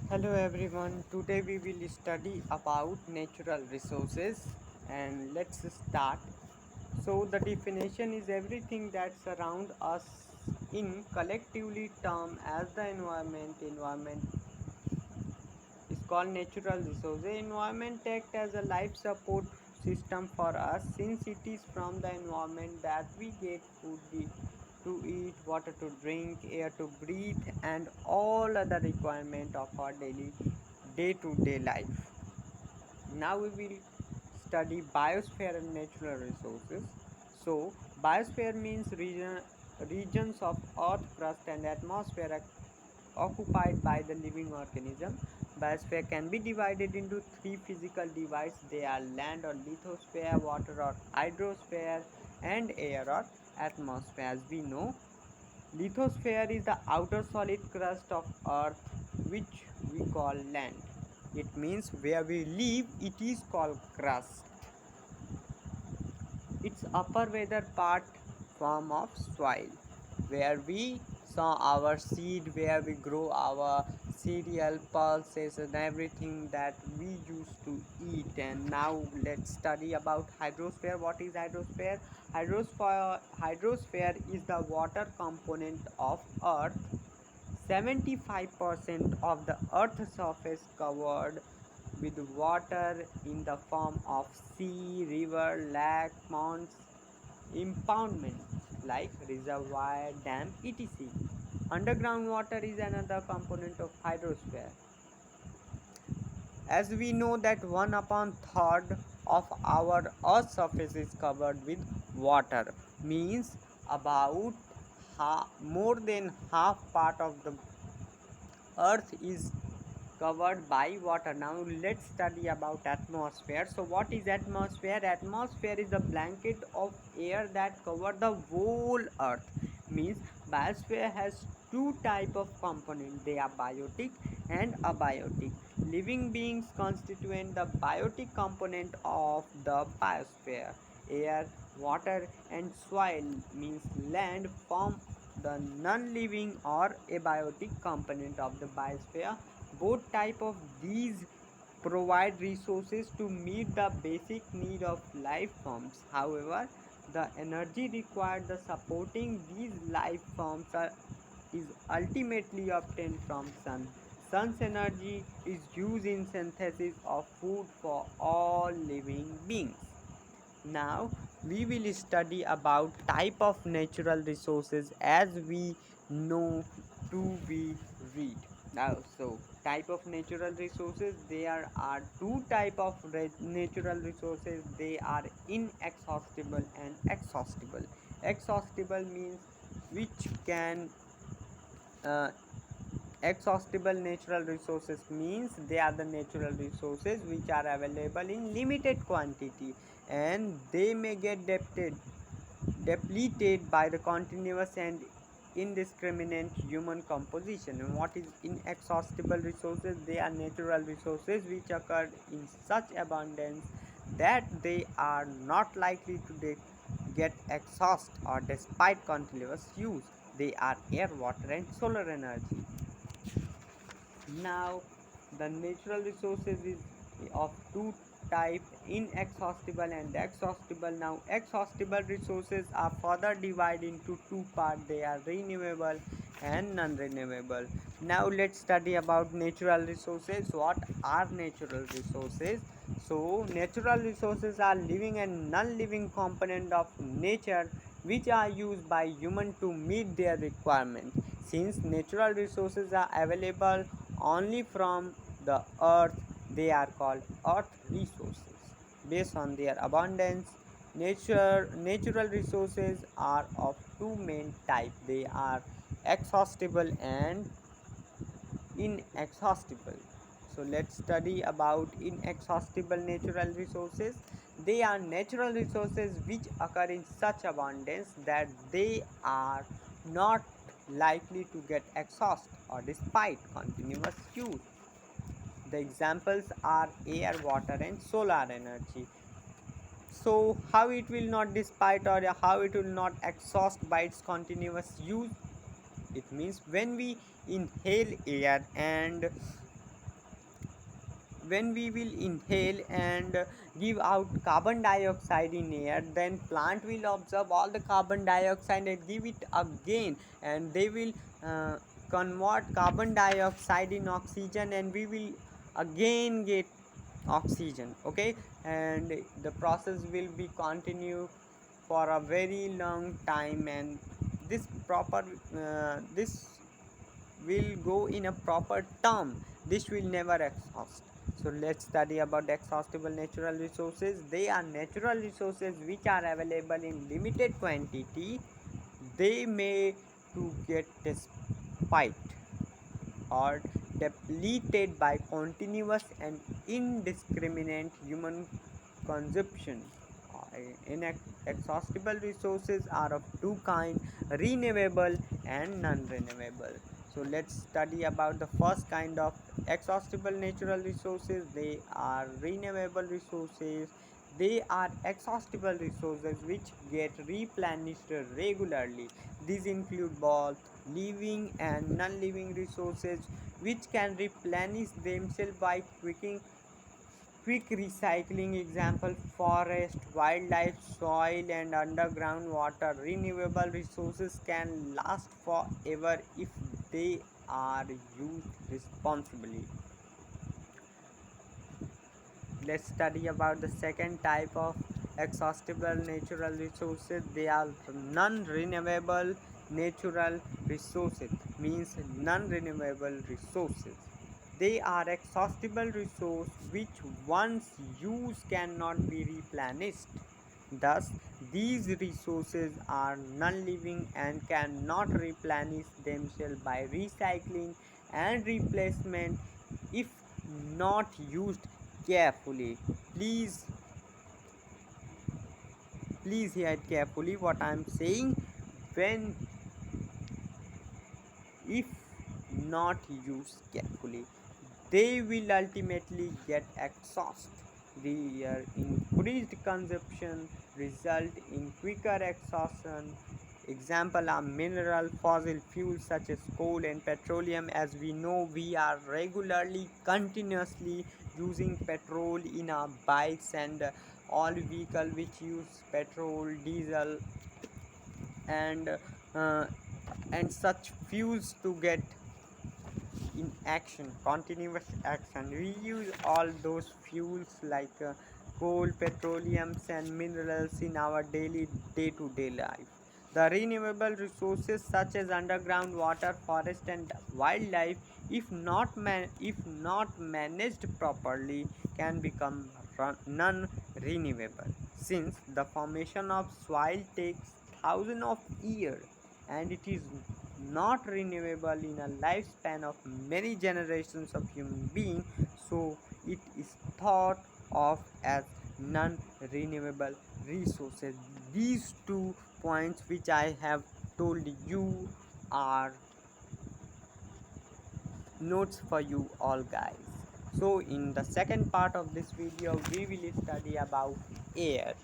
Hello everyone. Today we will study about natural resources and let's start. So the definition is everything that surround us in collectively term as the environment. Environment is called natural resources. The environment act as a life support system for us since it is from the environment that we get food to eat, water to drink, air to breathe, and all other requirement of our daily day-to-day life. Now we will study biosphere and natural resources. So biosphere means regions of earth crust and atmosphere occupied by the living organism. Biosphere can be divided into three physical divides. They are land or lithosphere, water or hydrosphere, and air or atmosphere. As we know, lithosphere is the outer solid crust of earth which we call land. It means where we live it is called crust. Its upper weather part form of soil where we sow our seed, where we grow our cereal, pulses and everything that we used to eat. And now let's study about hydrosphere. What is hydrosphere? Hydrosphere is the water component of earth. 75% of the earth's surface covered with water in the form of sea, river, lake, ponds, impoundments like reservoir, dam, etc. Underground water is another component of hydrosphere. As we know that 1 upon third of our earth's surface is covered with water, means about more than half part of the earth is covered by water. Now let's study about atmosphere. So what is atmosphere? Atmosphere is a blanket of air that cover the whole earth. Means biosphere has two type of components. They are biotic and abiotic. Living beings constitute the biotic component of the biosphere. Air, water and soil means land form the non-living or abiotic component of the biosphere. Both type of these provide resources to meet the basic need of life forms. However, the energy required the supporting these life forms is ultimately obtained from sun. Sun's energy is used in synthesis of food for all living beings. Now we will study about type of natural resources as we know to be read. Now so type of natural resources, there are two type of natural resources. They are inexhaustible and exhaustible. Exhaustible means which can uh, exhaustible natural resources means they are the natural resources which are available in limited quantity and they may get depleted by the continuous and indiscriminate human composition. And what is inexhaustible resources? They are natural resources which occur in such abundance that they are not likely to get exhaust or despite continuous use. They are air, water and solar energy. Now the natural resources is of two type, inexhaustible and exhaustible. Now exhaustible resources are further divided into two parts. They are renewable and non-renewable. Now let's study about natural resources. What are natural resources? So natural resources are living and non-living component of nature which are used by human to meet their requirement. Since natural resources are available only from the earth, they are called earth resources. Based on their abundance, natural resources are of two main types. They are exhaustible and inexhaustible. So let's study about inexhaustible natural resources. They are natural resources which occur in such abundance that they are not likely to get exhaust or despite continuous use. The examples are air, water and solar energy. So how it will not despite or how it will not exhaust by its continuous use? It means when we inhale air and when we will inhale and give out carbon dioxide in air, then plant will absorb all the carbon dioxide and give it again, and they will uh, convert carbon dioxide in oxygen, and we will again get oxygen. Okay, and the process will be continue for a very long time, and this will go in a proper term. This will never exhaust. So let's study about exhaustible natural resources. They are natural resources which are available in limited quantity. They may to get despite or depleted by continuous and indiscriminate human consumption. Inexhaustible resources are of two kinds: renewable and non-renewable. So let's study about the first kind of exhaustible natural resources. They are renewable resources. They are exhaustible resources which get replenished regularly. These include both living and non-living resources which can replenish themselves by quick recycling. Example: forest, wildlife, soil and underground water. Renewable resources can last forever if they are used responsibly. Let's study about the second type of exhaustible natural resources. They are non-renewable natural resources, means non-renewable resources. They are exhaustible resource which once used cannot be replenished. Thus, these resources are non-living and cannot replenish themselves by recycling and replacement if not used carefully. Please hear it carefully what I am saying. When if not used carefully, they will ultimately get exhaust. Their increased consumption result in quicker exhaustion. Example are mineral fossil fuels such as coal and petroleum. As we know, we are regularly continuously using petrol in our bikes and all vehicle which use petrol, diesel and uh, and such fuels to get in action, continuous action. We use all those fuels like coal, petroleums and minerals in our daily day-to-day life. The renewable resources such as underground water, forest and wildlife, if not managed properly, can become non-renewable. Since the formation of soil takes thousands of years and it is not renewable in a lifespan of many generations of human being, so it is thought of as non-renewable resources. These 2 points which I have told you are notes for you all guys. So in the second part of this video we will study about air.